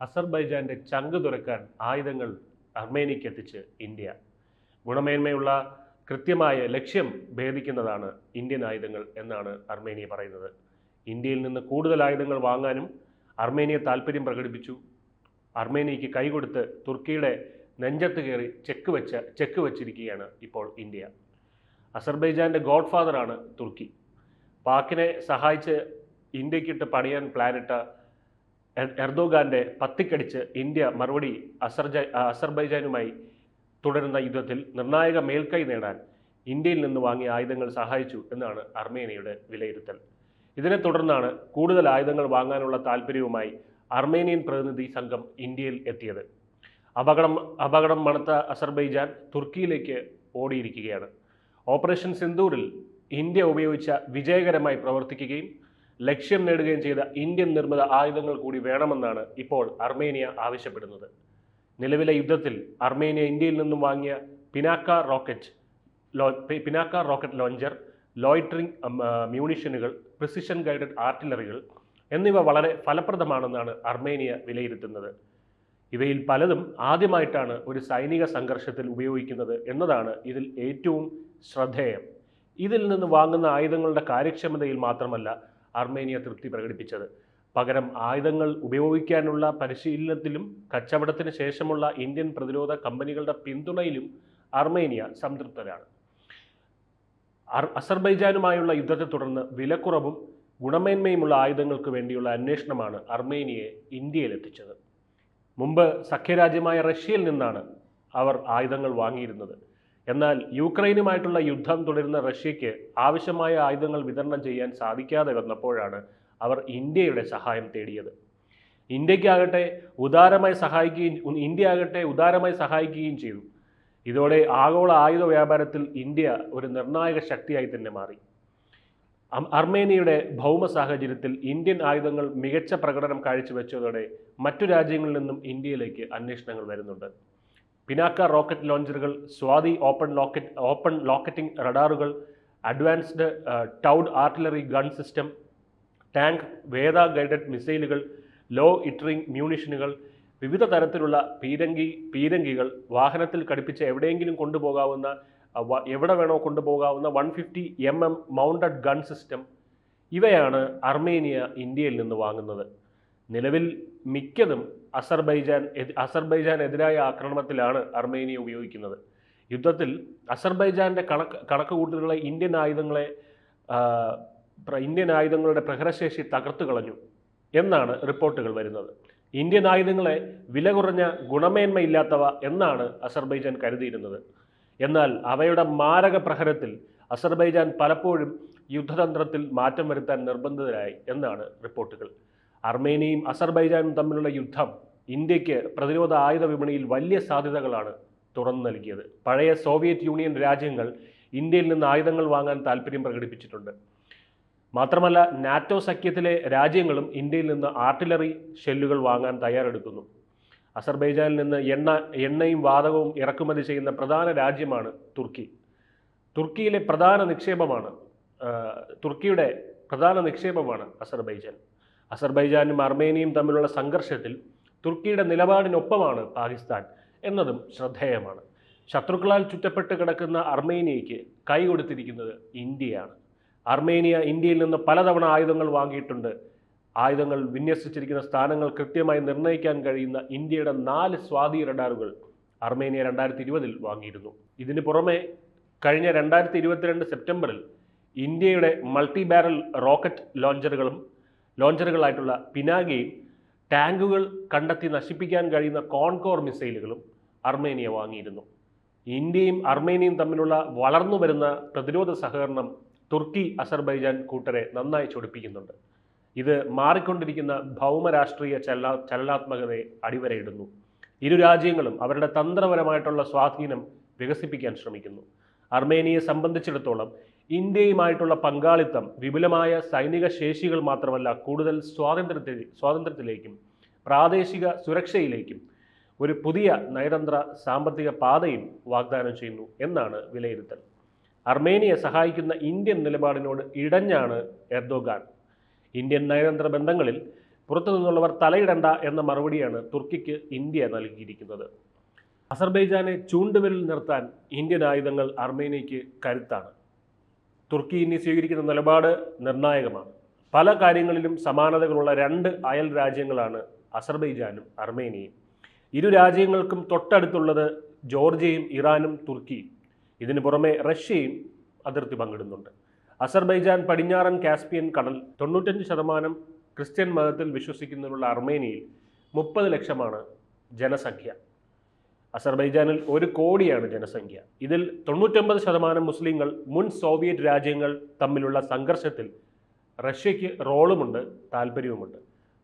അസർബൈജാന്റെ ചങ്ക് തുറക്കാൻ ആയുധങ്ങൾ അർമേനിയയ്ക്ക് എത്തിച്ച് ഇന്ത്യ. ഗുണമേന്മയുള്ള കൃത്യമായ ലക്ഷ്യം ഭേദിക്കുന്നതാണ് ഇന്ത്യൻ ആയുധങ്ങൾ എന്നാണ് അർമേനിയ പറയുന്നത്. ഇന്ത്യയിൽ നിന്ന് കൂടുതൽ ആയുധങ്ങൾ വാങ്ങാനും അർമേനിയ താൽപ്പര്യം പ്രകടിപ്പിച്ചു. അർമേനിയയ്ക്ക് കൈകൊടുത്ത് തുർക്കിയുടെ നെഞ്ചത്ത് കയറി ചെക്ക് വച്ചിരിക്കുകയാണ് ഇപ്പോൾ ഇന്ത്യ. അസർബൈജാന്റെ ഗോഡ് ഫാദറാണ് തുർക്കി. പാക്കിനെ സഹായിച്ച് ഇന്ത്യക്കിട്ട് പണിയാൻ പ്ലാനിട്ട എർദോഗാന്റെ പത്തിക്കടിച്ച് ഇന്ത്യ മറുപടി അസർബൈജാനുമായി തുടരുന്ന യുദ്ധത്തിൽ നിർണായക മേൽക്കൈ നേടാൻ ഇന്ത്യയിൽ നിന്ന് വാങ്ങിയ ആയുധങ്ങൾ സഹായിച്ചു എന്നാണ് അർമേനിയയുടെ വിലയിരുത്തൽ. ഇതിനെ തുടർന്നാണ് കൂടുതൽ ആയുധങ്ങൾ വാങ്ങാനുള്ള താൽപ്പര്യവുമായി അർമേനിയൻ പ്രതിനിധി സംഘം ഇന്ത്യയിൽ എത്തിയത്. അപകടം മണത്ത അസർബൈജാൻ തുർക്കിയിലേക്ക് ഓടിയിരിക്കുകയാണ്. ഓപ്പറേഷൻ സിന്ദൂറിൽ ഇന്ത്യ ഉപയോഗിച്ച വിജയകരമായി പ്രവർത്തിക്കുകയും ലക്ഷ്യം നേടുകയും ചെയ്ത ഇന്ത്യൻ നിർമ്മിത ആയുധങ്ങൾ കൂടി വേണമെന്നാണ് ഇപ്പോൾ അർമേനിയ ആവശ്യപ്പെടുന്നത്. നിലവിലെ യുദ്ധത്തിൽ അർമേനിയ ഇന്ത്യയിൽ നിന്നും വാങ്ങിയ പിനാക്ക റോക്കറ്റ് ലോഞ്ചർ, ലോയിറ്ററിംഗ് മ്യൂണിഷനുകൾ, പ്രിസിഷൻ ഗൈഡഡ് ആർട്ടിലറികൾ എന്നിവ വളരെ ഫലപ്രദമാണെന്നാണ് അർമേനിയ വിലയിരുത്തുന്നത്. ഇവയിൽ പലതും ആദ്യമായിട്ടാണ് ഒരു സൈനിക സംഘർഷത്തിൽ ഉപയോഗിക്കുന്നത് എന്നതാണ് ഇതിൽ ഏറ്റവും ശ്രദ്ധേയം. ഇതിൽ നിന്ന് വാങ്ങുന്ന ആയുധങ്ങളുടെ കാര്യക്ഷമതയിൽ മാത്രമല്ല അർമേനിയ തൃപ്തി പ്രകടിപ്പിച്ചത്, പകരം ആയുധങ്ങൾ ഉപയോഗിക്കാനുള്ള പരിശീലനത്തിലും കച്ചവടത്തിന് ശേഷമുള്ള ഇന്ത്യൻ പ്രതിരോധ കമ്പനികളുടെ പിന്തുണയിലും അർമേനിയ സംതൃപ്തരാണ്. അസർബൈജാനുമായുള്ള യുദ്ധത്തെ തുടർന്ന് വിലക്കുറവും ഗുണമേന്മയുമുള്ള ആയുധങ്ങൾക്ക് വേണ്ടിയുള്ള അന്വേഷണമാണ് അർമേനിയയെ ഇന്ത്യയിലെത്തിച്ചത്. മുമ്പ് സഖ്യരാജ്യമായ റഷ്യയിൽ നിന്നാണ് അവർ ആയുധങ്ങൾ വാങ്ങിയിരുന്നത്. എന്നാൽ യുക്രൈനുമായിട്ടുള്ള യുദ്ധം തുടരുന്ന റഷ്യയ്ക്ക് ആവശ്യമായ ആയുധങ്ങൾ വിതരണം ചെയ്യാൻ സാധിക്കാതെ വന്നപ്പോഴാണ് അവർ ഇന്ത്യയുടെ സഹായം തേടിയത്. ഇന്ത്യ ഉദാരമായി സഹായിക്കുകയും ചെയ്തു. ഇതോടെ ആഗോള ആയുധ വ്യാപാരത്തിൽ ഇന്ത്യ ഒരു നിർണായക ശക്തിയായി തന്നെ മാറി. അർമേനിയയുടെ ഭൗമ സാഹചര്യത്തിൽ ഇന്ത്യൻ ആയുധങ്ങൾ മികച്ച പ്രകടനം കാഴ്ചവെച്ചതോടെ മറ്റു രാജ്യങ്ങളിൽ നിന്നും ഇന്ത്യയിലേക്ക് അന്വേഷണങ്ങൾ വരുന്നുണ്ട്. പിനാക്ക റോക്കറ്റ് ലോഞ്ചറുകൾ, സ്വാതി ഓപ്പൺ ലോക്കറ്റിംഗ് റഡാറുകൾ, advanced towed artillery gun system, tank വേദ ഗൈഡഡ് മിസൈലുകൾ, ലോ ഇറ്ററിംഗ് മ്യൂണിഷനുകൾ, വിവിധ തരത്തിലുള്ള പീരങ്കികൾ, വാഹനത്തിൽ ഘടിപ്പിച്ച് എവിടെ വേണോ കൊണ്ടുപോകാവുന്ന 150 mm മൗണ്ടഡ് ഗൺ സിസ്റ്റം, ഇവയാണ് അർമേനിയ ഇന്ത്യയിൽ നിന്ന് വാങ്ങുന്നത്. നിലവിൽ മിക്കതും അസർബൈജാനെതിരായ ആക്രമണത്തിലാണ് അർമേനിയ ഉപയോഗിക്കുന്നത്. യുദ്ധത്തിൽ അസർബൈജാന്റെ കണക്കുകൂട്ടലുകളെ ഇന്ത്യൻ ആയുധങ്ങളുടെ പ്രഹരശേഷി തകർത്തു കളഞ്ഞു എന്നാണ് റിപ്പോർട്ടുകൾ വരുന്നത്. ഇന്ത്യൻ ആയുധങ്ങളെ വില കുറഞ്ഞ ഗുണമേന്മയില്ലാത്തവ എന്നാണ് അസർബൈജാൻ കരുതിയിരുന്നത്. എന്നാൽ അവയുടെ മാരക പ്രഹരത്തിൽ അസർബൈജാൻ പലപ്പോഴും യുദ്ധതന്ത്രത്തിൽ മാറ്റം വരുത്താൻ നിർബന്ധിതരായി എന്നാണ് റിപ്പോർട്ടുകൾ. അർമേനിയയും അസർബൈജാനും തമ്മിലുള്ള യുദ്ധം ഇന്ത്യക്ക് പ്രതിരോധ ആയുധ വിപണിയിൽ വലിയ സാധ്യതകളാണ് തുറന്നു നൽകിയത്. പഴയ സോവിയറ്റ് യൂണിയൻ രാജ്യങ്ങൾ ഇന്ത്യയിൽ നിന്ന് ആയുധങ്ങൾ വാങ്ങാൻ താൽപ്പര്യം പ്രകടിപ്പിച്ചിട്ടുണ്ട്. മാത്രമല്ല, നാറ്റോ സഖ്യത്തിലെ രാജ്യങ്ങളും ഇന്ത്യയിൽ നിന്ന് ആർട്ടിലറി ഷെല്ലുകൾ വാങ്ങാൻ തയ്യാറെടുക്കുന്നു. അസർബൈജാനിൽ നിന്ന് എണ്ണയും വാതകവും ഇറക്കുമതി ചെയ്യുന്ന പ്രധാന രാജ്യമാണ് തുർക്കി. തുർക്കിയുടെ പ്രധാന നിക്ഷേപമാണ് അസർബൈജാൻ. അസർബൈജാനും അർമേനിയയും തമ്മിലുള്ള സംഘർഷത്തിൽ തുർക്കിയുടെ നിലപാടിനൊപ്പമാണ് പാകിസ്ഥാൻ എന്നതും ശ്രദ്ധേയമാണ്. ശത്രുക്കളാൽ ചുറ്റപ്പെട്ട് കിടക്കുന്ന അർമേനിയയ്ക്ക് കൈ കൊടുത്തിരിക്കുന്നത് ഇന്ത്യയാണ്. അർമേനിയ ഇന്ത്യയിൽ നിന്ന് പലതവണ ആയുധങ്ങൾ വാങ്ങിയിട്ടുണ്ട്. ആയുധങ്ങൾ വിന്യസിച്ചിരിക്കുന്ന സ്ഥാനങ്ങൾ കൃത്യമായി നിർണ്ണയിക്കാൻ കഴിയുന്ന ഇന്ത്യയുടെ 4 സ്വാതി റഡാറുകൾ അർമേനിയ 2020 വാങ്ങിയിരുന്നു. ഇതിന് പുറമെ കഴിഞ്ഞ 2022 സെപ്റ്റംബറിൽ ഇന്ത്യയുടെ മൾട്ടി ബാരൽ റോക്കറ്റ് ലോഞ്ചറുകളായിട്ടുള്ള പിനാകയും ടാങ്കുകൾ കണ്ടെത്തി നശിപ്പിക്കാൻ കഴിയുന്ന കോൺകോർ മിസൈലുകളും അർമേനിയ വാങ്ങിയിരുന്നു. ഇന്ത്യയും അർമേനിയയും തമ്മിലുള്ള വളർന്നു വരുന്ന പ്രതിരോധ സഹകരണം തുർക്കി അസർബൈജാൻ കൂട്ടരെ നന്നായി ചൊടിപ്പിക്കുന്നുണ്ട്. ഇത് മാറിക്കൊണ്ടിരിക്കുന്ന ഭൗമരാഷ്ട്രീയ ചലനാത്മകതയെ അടിവരയിടുന്നു. ഇരു രാജ്യങ്ങളും അവരുടെ തന്ത്രപരമായിട്ടുള്ള സ്വാധീനം വികസിപ്പിക്കാൻ ശ്രമിക്കുന്നു. അർമേനിയയെ സംബന്ധിച്ചിടത്തോളം ഇന്ത്യയുമായിട്ടുള്ള പങ്കാളിത്തം വിപുലമായ സൈനിക ശേഷികൾ മാത്രമല്ല, കൂടുതൽ സ്വാതന്ത്ര്യത്തിലേക്കും പ്രാദേശിക സുരക്ഷയിലേക്കും ഒരു പുതിയ നയതന്ത്ര സാമ്പത്തിക പാതയും വാഗ്ദാനം ചെയ്യുന്നു എന്നാണ് വിലയിരുത്തൽ. അർമേനിയെ സഹായിക്കുന്ന ഇന്ത്യൻ നിലപാടിനോട് ഇടഞ്ഞാണ് എർദോഗാൻ. ഇന്ത്യൻ നയതന്ത്ര ബന്ധങ്ങളിൽ പുറത്തു നിന്നുള്ളവർ തലയിടണ്ട എന്ന മറുപടിയാണ് തുർക്കിക്ക് ഇന്ത്യ നൽകിയിരിക്കുന്നത്. അസർബൈജാനെ ചൂണ്ടുവിരൽ നിർത്താൻ ഇന്ത്യൻ ആയുധങ്ങൾ അർമേനിയയ്ക്ക് കരുത്താണ്. തുർക്കി ഇനി സ്വീകരിക്കുന്ന നിലപാട് നിർണായകമാണ്. പല കാര്യങ്ങളിലും സമാനതകളുള്ള രണ്ട് അയൽ രാജ്യങ്ങളാണ് അസർബൈജാനും അർമേനിയയും. ഇരു രാജ്യങ്ങൾക്കും തൊട്ടടുത്തുള്ളത് ജോർജിയയും ഇറാനും തുർക്കിയും. ഇതിനു പുറമെ റഷ്യയും അതിർത്തി പങ്കിടുന്നുണ്ട്. അസർബൈജാൻ പടിഞ്ഞാറൻ കാസ്പിയൻ കടൽ, 95% ക്രിസ്ത്യൻ മതത്തിൽ വിശ്വസിക്കുന്നതിനുള്ള അർമേനിയയിൽ 30 ലക്ഷമാണ് ജനസംഖ്യ. അസർബൈജാനിൽ 1 കോടിയാണ് ജനസംഖ്യ. ഇതിൽ 99% മുസ്ലിങ്ങൾ. മുൻ സോവിയറ്റ് രാജ്യങ്ങൾ തമ്മിലുള്ള സംഘർഷത്തിൽ റഷ്യയ്ക്ക് റോളുമുണ്ട്, താല്പര്യവുമുണ്ട്.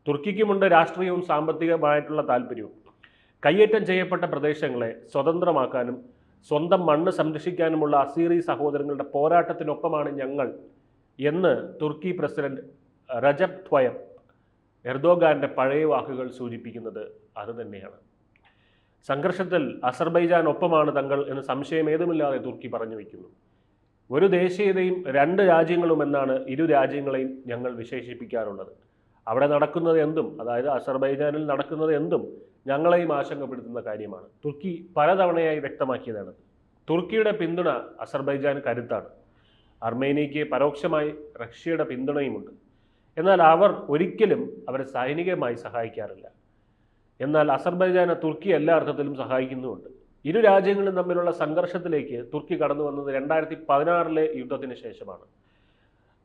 തുർക്കിക്കുമുണ്ട് രാഷ്ട്രീയവും സാമ്പത്തികമായിട്ടുള്ള താല്പര്യവും. കയ്യേറ്റം ചെയ്യപ്പെട്ട പ്രദേശങ്ങളെ സ്വതന്ത്രമാക്കാനും സ്വന്തം മണ്ണ് സംരക്ഷിക്കാനുമുള്ള അസീറി സഹോദരങ്ങളുടെ പോരാട്ടത്തിനൊപ്പമാണ് ഞങ്ങൾ എന്ന് തുർക്കി പ്രസിഡന്റ് റജബ് ത്വയബ് എർദോഗാന്റെ പഴയ വാക്കുകൾ സൂചിപ്പിക്കുന്നത് അതുതന്നെയാണ്. സംഘർഷത്തിൽ അസർബൈജാൻ ഒപ്പമാണ് തങ്ങൾ എന്ന് സംശയം ഏതുമില്ലാതെ തുർക്കി പറഞ്ഞു വയ്ക്കുന്നു. ഒരു ദേശീയതയും 2 രാജ്യങ്ങളും എന്നാണ് ഇരു രാജ്യങ്ങളെയും ഞങ്ങൾ വിശേഷിപ്പിക്കാറുള്ളത്. അവിടെ നടക്കുന്നത് എന്തും, അതായത് അസർബൈജാനിൽ നടക്കുന്നത് എന്തും ഞങ്ങളെയും ആശങ്കപ്പെടുത്തുന്ന കാര്യമാണ്. തുർക്കി പലതവണയായി വ്യക്തമാക്കിയതാണ്. തുർക്കിയുടെ പിന്തുണ അസർബൈജാൻ കരുത്താണ്. അർമേനിയയ്ക്ക് പരോക്ഷമായി റഷ്യയുടെ പിന്തുണയുമുണ്ട്. എന്നാൽ അവർ ഒരിക്കലും അവരെ സൈനികമായി സഹായിക്കാറില്ല. എന്നാൽ അസർബൈജാനെ തുർക്കി എല്ലാ അർത്ഥത്തിലും സഹായിക്കുന്നുമുണ്ട്. ഇരു രാജ്യങ്ങളും തമ്മിലുള്ള സംഘർഷത്തിലേക്ക് തുർക്കി കടന്നു വന്നത് 2016 യുദ്ധത്തിന് ശേഷമാണ്.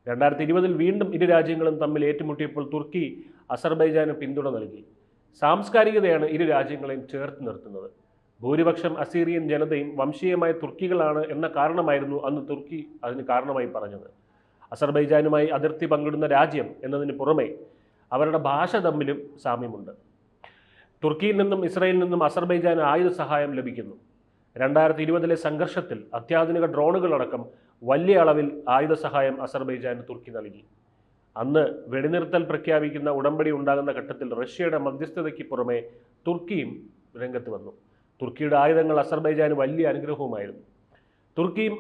2020 വീണ്ടും ഇരു രാജ്യങ്ങളും തമ്മിൽ ഏറ്റുമുട്ടിയപ്പോൾ തുർക്കി അസർബൈജാന് പിന്തുണ നൽകി. സാംസ്കാരികതയാണ് ഇരു രാജ്യങ്ങളെയും ചേർത്ത് നിർത്തുന്നത്. ഭൂരിപക്ഷം അസീറിയൻ ജനതയും വംശീയമായ തുർക്കികളാണ് എന്ന കാരണമായിരുന്നു അന്ന് തുർക്കി അതിന് കാരണമായി പറഞ്ഞത്. അസർബൈജാനുമായി അതിർത്തി പങ്കിടുന്ന രാജ്യം എന്നതിന് പുറമെ അവരുടെ ഭാഷ തമ്മിലും സാമ്യമുണ്ട്. തുർക്കിയിൽ നിന്നും ഇസ്രയേലിൽ നിന്നും അസർബൈജാന് ആയുധ സഹായം ലഭിക്കുന്നു. 2020 സംഘർഷത്തിൽ അത്യാധുനിക ഡ്രോണുകളടക്കം വലിയ അളവിൽ ആയുധ സഹായം അസർബൈജാന് തുർക്കി നൽകി. അന്ന് വെടിനിർത്തൽ പ്രഖ്യാപിക്കുന്ന ഉടമ്പടി ഉണ്ടാകുന്ന ഘട്ടത്തിൽ റഷ്യയുടെ മധ്യസ്ഥതയ്ക്ക് പുറമെ തുർക്കിയും രംഗത്ത് വന്നു. തുർക്കിയുടെ ആയുധങ്ങൾ അസർബൈജാന് വലിയ അനുഗ്രഹവുമായിരുന്നു. തുർക്കിയും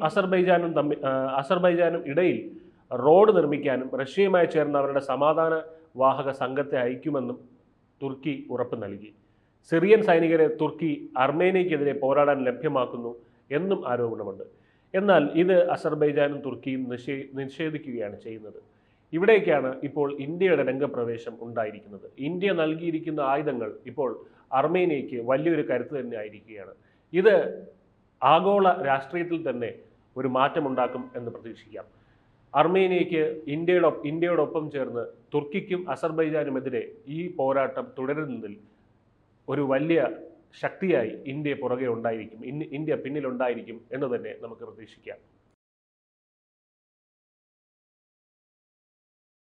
അസർബൈജാനും ഇടയിൽ റോഡ് നിർമ്മിക്കാനും റഷ്യയുമായി ചേർന്ന് അവരുടെ സമാധാന വാഹക സംഘത്തെ അയക്കുമെന്നും തുർക്കി ഉറപ്പ് നൽകി. സിറിയൻ സൈനികരെ തുർക്കി അർമേനിയക്കെതിരെ പോരാടാൻ ലഭ്യമാക്കുന്നു എന്നും ആരോപണമുണ്ട്. എന്നാൽ ഇത് അസർബൈജാനും തുർക്കിയും നിഷേധിക്കുകയാണ് ചെയ്യുന്നത്. ഇവിടേക്കാണ് ഇപ്പോൾ ഇന്ത്യയുടെ രംഗപ്രവേശം ഉണ്ടായിരിക്കുന്നത്. ഇന്ത്യ നൽകിയിരിക്കുന്ന ആയുധങ്ങൾ ഇപ്പോൾ അർമേനിയയ്ക്ക് വലിയൊരു കരുത്ത് തന്നെ ആയിരിക്കുകയാണ്. ഇത് ആഗോള രാഷ്ട്രീയത്തിൽ തന്നെ ഒരു മാറ്റമുണ്ടാക്കും എന്ന് പ്രതീക്ഷിക്കാം. അർമേനിയയ്ക്ക് ഇന്ത്യയോടൊപ്പം ചേർന്ന് തുർക്കിക്കും അസർബൈജാനുമെതിരെ ഈ പോരാട്ടം തുടരുന്നതിൽ ഒരു വലിയ ശക്തിയായി ഇന്ത്യ പുറകെ ഉണ്ടായിരിക്കും, ഇന്ത്യ പിന്നിലുണ്ടായിരിക്കും എന്ന് തന്നെ നമുക്ക് പ്രതീക്ഷിക്കാം.